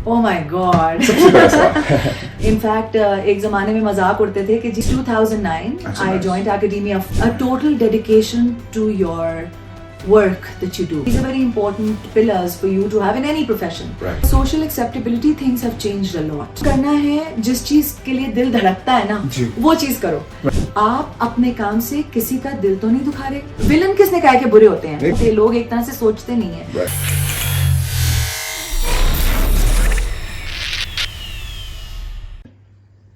Oh my God. सबसे बड़ा सवाल. In fact, एक ज़माने में मजाक उड़ते थे कि 2009 I joined academia. A total dedication to your work that you do. These are very important pillars for you to have in any profession. Right. Social acceptability things have changed a lot. करना है जिस चीज के लिए दिल धड़कता है ना, वो चीज करो. आप अपने काम से किसी का दिल तो नहीं दुखा रहे. विलन किसने कहा कि बुरे होते हैं? ये लोग एक तरह से सोचते नहीं है.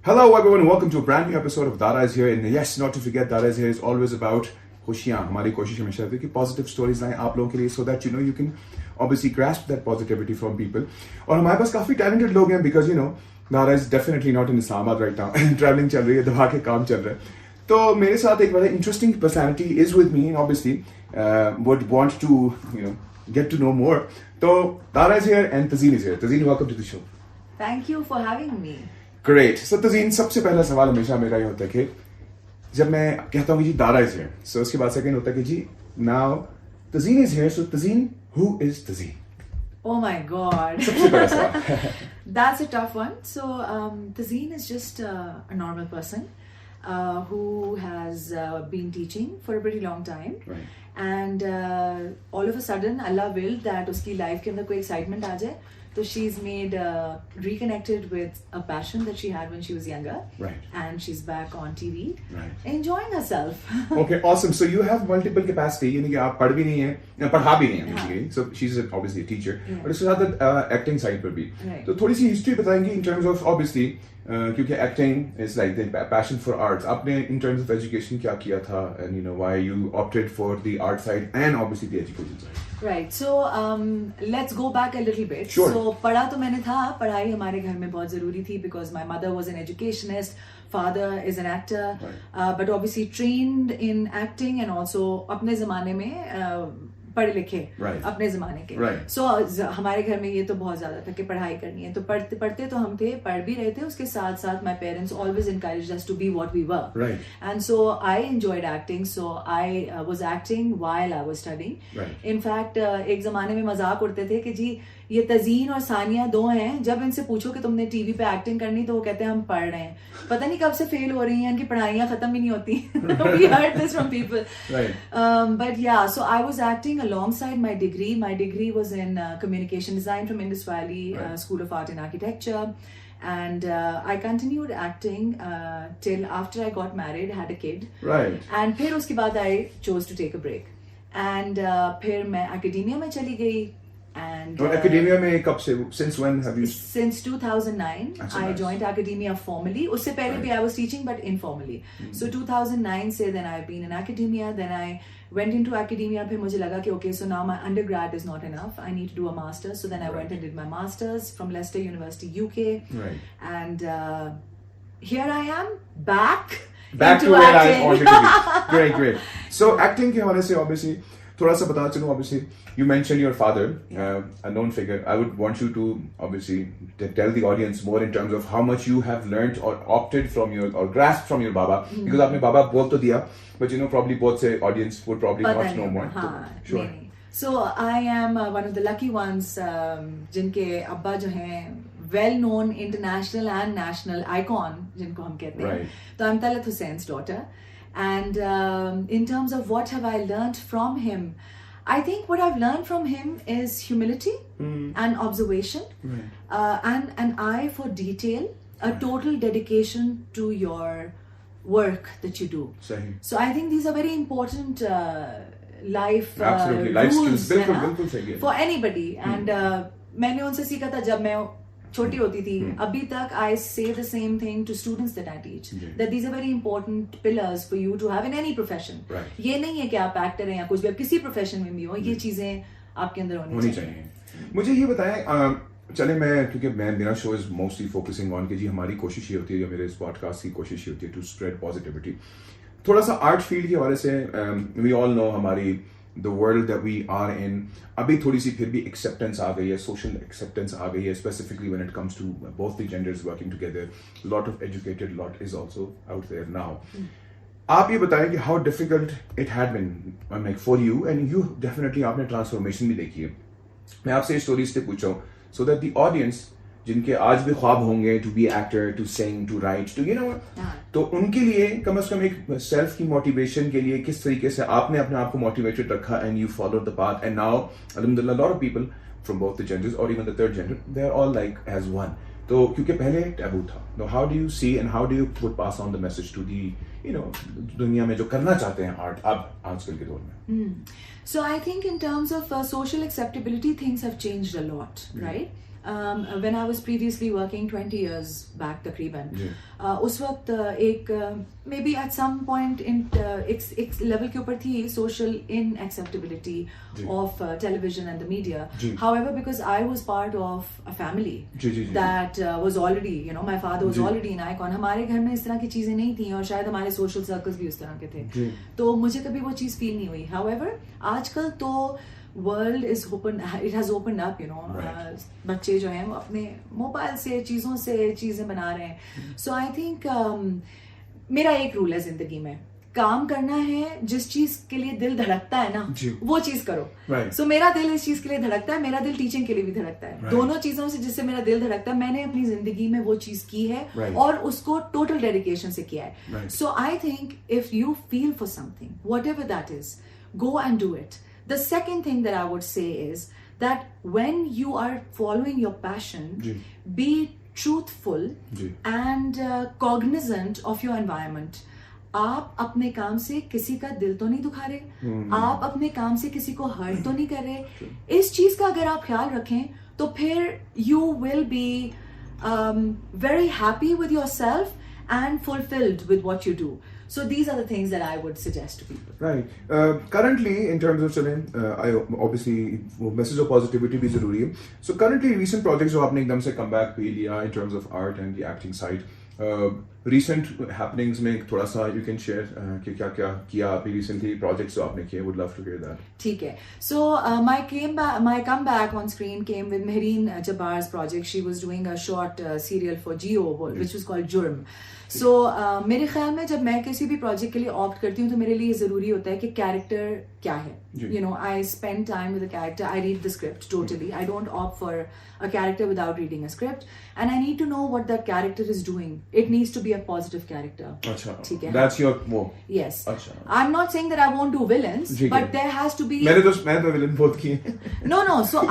Hello everyone, welcome to a brand new episode of Dara is here. And yes, not to forget, Dara is here is always about खुशियाँ. हमारी कोशिश हमेशा रहती है कि पॉजिटिव स्टोरीज लाएं आप लोगों के लिए, so that you know you can obviously grasp that positivity from people. और हमारे पास काफी talented लोग हैं because you know Dara is definitely not in Islamabad right now. Traveling चल रही है, दवा के काम चल रहा है. तो मेरे साथ एक बड़ा interesting personality is with me and obviously would want to you know get to know more. तो Dara is here and Tazeen is here. Tazeen, welcome to the show. Thank you for having me. Great. So Tazeen, सबसे पहला सवाल हमेशा मेरा ये होता है कि जब मैं कहता हूँ कि जी Dara is here, so उसके बाद सेकंड होता है कि जी now Tazeen is here, so Tazeen, who is Tazeen? Oh my God. सबसे बड़ा सवाल. That's a tough one. So Tazeen is just a normal person who has been teaching for a pretty long time. Right. And all of a sudden Allah willed that उसकी life के अंदर कोई excitement आ जाए. So she's made reconnected with a passion that she had when she was younger. Right. And she's back on TV. Right. Enjoying herself. Okay, awesome. So you have multiple capacity. यानी कि आप पढ़ भी नहीं हैं, पढ़ा भी नहीं हैं basically. So she's obviously a teacher. और इसके साथ acting side पर भी. Right. तो थोड़ी सी history बताएंगी in terms of obviously क्योंकि acting is like the passion for arts. आपने in terms of education क्या किया था and you know why you opted for the art side and obviously the education side. Right. So let's go back a little bit. Sure. So पढ़ा तो मैंने था, पढ़ाई हमारे घर में बहुत ज़रूरी थी because my mother was an educationist, father is an actor, right. But obviously trained in acting and also अपने ज़माने में पढ़े लिखे, right. अपने ज़माने के. Right. So हमारे घर में ये तो बहुत ज़्यादा था कि पढ़ाई करनी है, तो पढ़ते तो हम थे, पढ़ भी रहे थे, उसके साथ साथ my parents always encouraged us to be what we were. Right. And so I enjoyed acting, so I was acting while I was studying. Right. In fact एक ज़माने में मजाक उड़ते थे कि जी ये तज़ीन और सानिया दो हैं, जब इनसे पूछो कि तुमने टीवी पे एक्टिंग करनी तो वो कहते हैं हम पढ़ रहे हैं, पता नहीं कब से फेल हो रही हैं, इनकी पढ़ाइयाँ खत्म ही नहीं होती. We heard this from people. Right. But yeah, so I was acting alongside my degree. My degree was in communication design from Indus Valley School of Art and Architecture. And I continued acting till after I got married, had a kid. Right. And फिर उसके बाद I chose to take a break. And फिर मैं academia में चली गई. And academia में कब से? Since when have you? Since 2009, I joined academia formally. उससे पहले भी I was teaching, but informally. So 2009 से then I've been in academia. Then I went into academia. फिर मुझे लगा कि okay, so now my undergrad is not enough. I need to do a master's. So then I went and did my master's from Leicester University, UK. Right. And here I am back. Back to where I wanted to be. Great. So acting के हवाले से obviously थोड़ा सा बता चलूं. Obviously you mentioned your father, a known figure. I would want you to obviously tell the audience more in terms of how much you have learned or opted from your or grasped from your baba, because आपने बाबा बोल तो दिया, but you know probably both say audience would probably want to know more. Sure. So I am one of the lucky ones जिनके अब्बा जो हैं well known international and national icon जिनको हम कहते हैं. तो I'm Tazeen Hussain's daughter. And in terms of what have I learned from him, I think what I've learned from him is humility and observation, and an eye for detail, a total dedication to your work that you do. So I think these are very important life rules skills for anybody. And मैंने उनसे सीखा था जब मैं छोटी होती थी. अभी तक I say the same thing to students that I teach, that these are very important pillars for you to have in any profession. ये नहीं है कि आप एक्टर हैं या कुछ भी, आप किसी प्रोफेशन में भी हो, ये चीजें आपके अंदर होनी चाहिए. मुझे ये बताएं, चले मैं क्योंकि मेरा show is mostly focusing on कि जी हमारी कोशिश ये होती है, या मेरे इस पॉडकास्ट की कोशिश ये होती है टू स्प्रेड पॉजिटिविटी. थोड़ा सा आर्ट फील्ड के हवाले से वी ऑल नो हमारी the world that we are in, अभी थोड़ी सी फिर भी acceptance आ गई है, social acceptance आ गई है, specifically when it comes to both the genders working together. Lot of educated lot is also out there now. आप ये बताएं कि how difficult it had been like for you, and you definitely आपने transformation भी देखी है. मैं आपसे ये stories से पूछा हूँ so that the audience जिनके आज भी ख्वाब होंगे to be actor, to sing, to write, to तो उनके लिए कम से कम एक सेल्फ की मोटिवेशन के लिए किस तरीके से आपने अपने आप को मोटिवेटेड रखा and you follow the path and now अल्हम्दुलिल्लाह lot of people from both the genders और even the third gender they are all like as one. तो क्योंकि पहले टैबू था. No how do you see and how do you would pass on the message to the दुनिया में जो करना चाहते हैं आर्ट अब आजकल के दौर में? So I think in terms of social acceptability, things have changed a lot, right? When I was previously working 20 years back तकरीबन, उस वक्त एक maybe at some point in एक level के ऊपर थी social inacceptability of television and the media. However, because I was part of a family that was already, my father was already an icon. हमारे घर में इस तरह की चीजें नहीं थी और शायद हमारे social circles भी उस तरह के थे. तो मुझे कभी वो चीज फील नहीं हुई. However, आजकल तो world is open, it has opened up, बच्चे जो हैं वो अपने मोबाइल से चीजों से चीजें बना रहे हैं. सो आई थिंक मेरा एक रूल है जिंदगी में, काम करना है, जिस चीज के लिए दिल धड़कता है ना वो चीज करो. सो मेरा दिल इस चीज के लिए धड़कता है, मेरा दिल टीचिंग के लिए भी धड़कता है. दोनों चीजों से जिससे मेरा दिल धड़कता है, मैंने अपनी जिंदगी में वो चीज की है और उसको टोटल डेडिकेशन से किया है. So I think if you feel for something, whatever that is, go and do it. The second thing that I would say is that when you are following your passion, be truthful and cognizant of your environment. आप अपने काम से किसी का दिल तो नहीं दुखा रहे, आप अपने काम से किसी को हर्ट तो नहीं कर रहे. इस चीज का अगर आप ख्याल रखें तो फिर you will be very happy with yourself and fulfilled with what you do. So these are the things that I would suggest to people. Right. Currently, in terms of चलें, I obviously वो message of positivity भी जरूरी है. So currently, recent projects जो आपने एकदम से comeback भी लिया in terms of art and the acting side. Recent happenings में थोड़ा सा you can share कि क्या क्या किया अभी recently projects जो आपने किए. Would love to hear that. ठीक है. So my comeback on screen came with Mehreen Jabbar's project. She was doing a short serial for Jio, which was called Jurm. So मेरे ख्याल में जब मैं किसी भी प्रोजेक्ट के लिए ऑप्ट करती हूँ तो मेरे लिए जरूरी होता है कि कैरेक्टर क्या है. I spend time with the character. I read the script totally. I don't opt for a character without reading a script, and I need to know what that character is doing. It needs to be a positive character. ठीक है. That's your वो. Yes. I'm not saying that I won't do villains, but there has to be. मैंने तो villain बहुत किए. No. So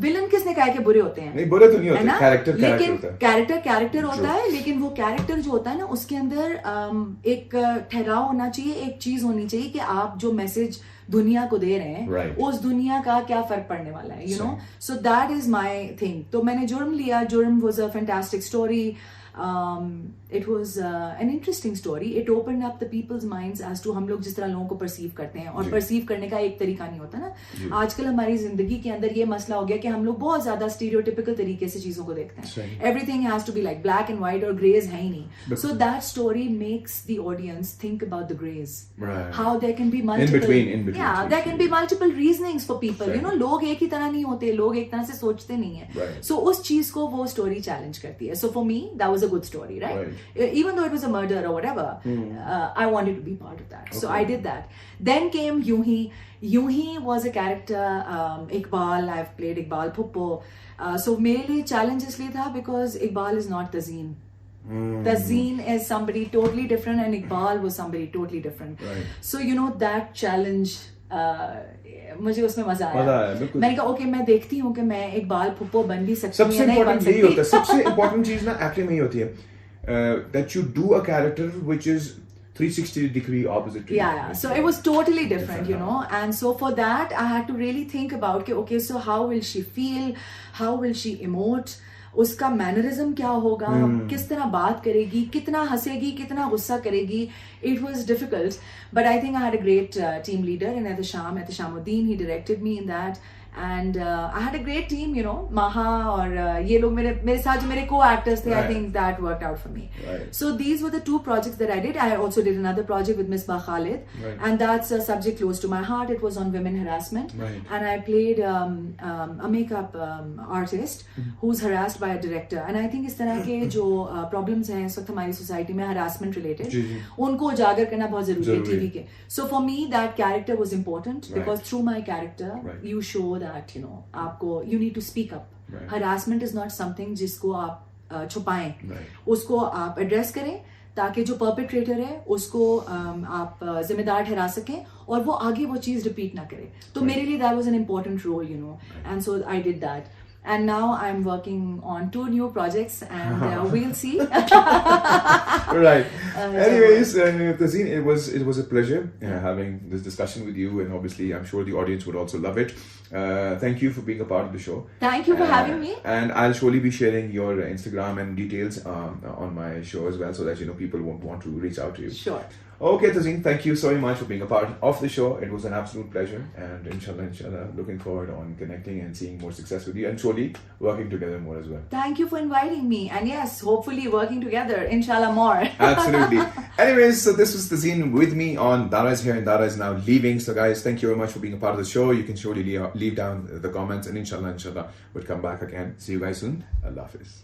villain किसने कहा कि बुरे होते हैं? नहीं, बुरे तो नहीं होते. कैरेक्टर लेकिन कैरेक्टर होता है, लेकिन वो कैरेक्टर जो होता है ना उसके अंदर एक ठहराव होना चाहिए, एक चीज होनी चाहिए कि आप जो मैसेज दुनिया को दे रहे हैं उस दुनिया का क्या फर्क पड़ने वाला है, so that is my thing. तो मैंने जुर्म लिया. जुर्म was a fantastic story. It was an interesting story. It opened up the people's minds as to हम लोग जिस तरह लोगों को परसीव करते हैं, और परसीव करने का एक तरीका नहीं होता ना. आजकल हमारी जिंदगी के अंदर ये मसला हो गया कि हम लोग बहुत ज्यादा स्टीरियोटिपिकल तरीके से चीजों को देखते हैं. Everything has to be like black and white, और ग्रेज है ही नहीं. So that story makes the audience think about the grays. How there can be multiple in between. Yeah, there can be multiple reasonings for people. लोग एक ही तरह नहीं होते, लोग एक तरह से सोचते नहीं है. So उस चीज को वो स्टोरी चैलेंज करती है. So for me that was a good story, right? Even though it was a murder or whatever, I wanted to be part of that. So I did that. Then came Yuhi. Yuhi was a character, Iqbal. I've played Iqbal Phuppo. So मेरे लिए challenge इसलिए था because Iqbal is not Tazeen. Tazeen is somebody totally different and Iqbal was somebody totally different. So that challenge, मुझे उसमें मजा आया. मैंने कहा ओके, मैं देखती हूँ कि मैं इकबाल फुप्पो बन भी सकती हूँ. सबसे इम्पोर्टेंट यही होता है. सबसे इम्पोर्टेंट चीज ना एक्टिंग में ही होती है, that you do a character which is 360-degree opposite to you. So it was totally different, and so for that I had to really think about okay, so how will she feel, how will she emote, उसका mannerism क्या होगा, किस तरह बात करेगी, कितना हंसेगी, कितना गुस्सा करेगी. It was difficult, but I think I had a great team leader in Ehtisham-uddin. He directed me in that, and I had a great team, Maha और ये लोग मेरे साथ जो मेरे co-actors थे. I think that worked out for me. So these were the two projects that I did. I also did another project with Misbah Khalid, and that's a subject close to my heart. It was on women harassment, and I played a makeup artist who's harassed by a director. And I think इस तरह के जो problems हैं इस वक्त हमारी society में harassment related, उनको उजागर करना बहुत जरूरी है TV के. So for me that character was important because through my character you show that आपको you need to speak up. Harassment is not something जिसको आप छुपाएं, उसको आप एड्रेस करें ताकि जो परपेट्रेटर है उसको आप जिम्मेदार ठहरा सकें और वो आगे वो चीज रिपीट ना करे. तो मेरे लिए that was an important role, you know, and so I did that. And now I'm working on 2 new projects, and we'll see. Right. Anyways, Tazeen, it was a pleasure having this discussion with you, and obviously, I'm sure the audience would also love it. Thank you for being a part of the show. Thank you for having me. And I'll surely be sharing your Instagram and details on my show as well, so that people won't want to reach out to you. Sure. Okay, Tazeen, thank you so much for being a part of the show. It was an absolute pleasure, and inshallah, looking forward on connecting and seeing more success with you, and surely working together more as well. Thank you for inviting me, and yes, hopefully working together, inshallah, more. Absolutely. Anyways, so this was Tazeen with me on Dara is here and Dara is now leaving. So guys, thank you very much for being a part of the show. You can surely leave down the comments, and inshallah, we'll come back again. See you guys soon. Allah Hafiz.